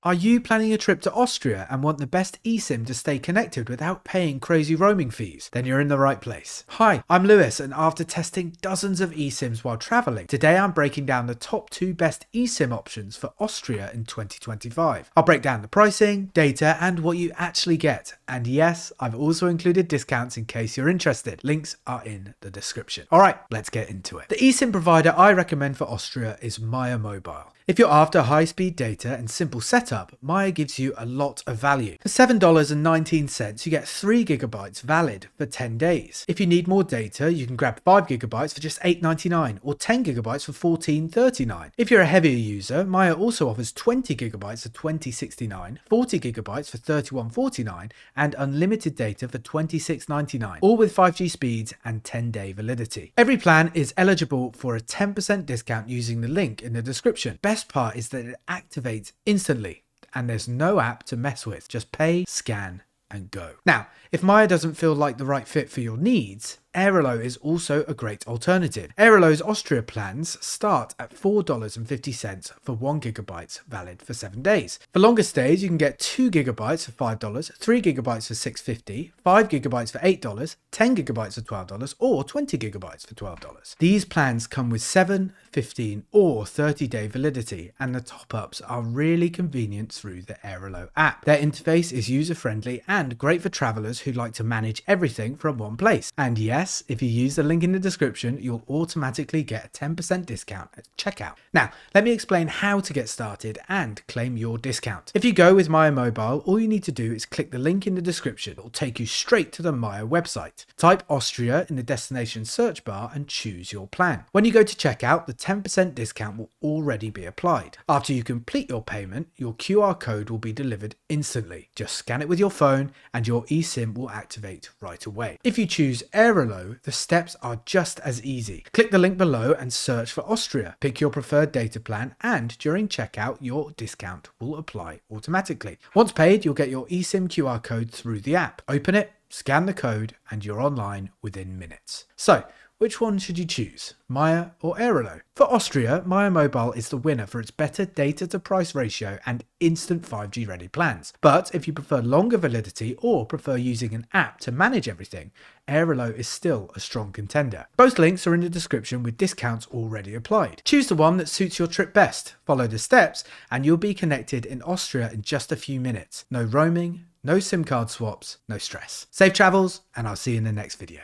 Are you planning a trip to Austria and want the best eSIM to stay connected without paying crazy roaming fees? Then you're in the right place. Hi, I'm Lewis, and after testing dozens of eSIMs while traveling, today I'm breaking down the top 2 best eSIM options for Austria in 2025. I'll break down the pricing, data, and what you actually get. And yes, I've also included discounts in case you're interested. Links are in the description. Alright, let's get into it. The eSIM provider I recommend for Austria is Maya Mobile. If you're after high-speed data and simple setup, Maya gives you a lot of value. For $7.19, you get 3 GB valid for 10 days. If you need more data, you can grab 5 GB for just $8.99 or 10 GB for $14.39. If you're a heavier user, Maya also offers 20 GB for $20.69, 40 GB for $31.49, and unlimited data for $26.99, all with 5G speeds and 10-day validity. Every plan is eligible for a 10% discount using the link in the description. Best part is that it activates instantly and there's no app to mess with. Just pay, scan, and go. Now, if Maya doesn't feel like the right fit for your needs, Airalo is also a great alternative. Airalo's Austria plans start at $4.50 for 1 GB valid for 7 days. For longer stays, you can get 2 GB for $5, 3 GB for $6.50, 5 GB for $8, 10 GB for $12, or 20 GB for $12. These plans come with 7, 15, or 30-day validity, and the top-ups are really convenient through the Airalo app. Their interface is user-friendly and great for travelers who like to manage everything from one place. And yes, if you use the link in the description, you'll automatically get a 10% discount at checkout. Now, let me explain how to get started and claim your discount. If you go with Maya Mobile, all you need to do is click the link in the description. It will take you straight to the Maya website. Type Austria in the destination search bar and choose your plan. When you go to checkout, the 10% discount will already be applied. After you complete your payment, your QR code will be delivered instantly. Just scan it with your phone and your eSIM will activate right away. If you choose Airalo, the steps are just as easy. Click the link below and search for Austria. Pick your preferred data plan, and during checkout, your discount will apply automatically. Once paid, you'll get your eSIM QR code through the app. Open it, scan the code, and you're online within minutes. So, which one should you choose, Maya or Airalo? For Austria, Maya Mobile is the winner for its better data to price ratio and instant 5G ready plans. But if you prefer longer validity or prefer using an app to manage everything, Airalo is still a strong contender. Both links are in the description with discounts already applied. Choose the one that suits your trip best. Follow the steps and you'll be connected in Austria in just a few minutes. No roaming, no SIM card swaps, no stress. Safe travels, and I'll see you in the next video.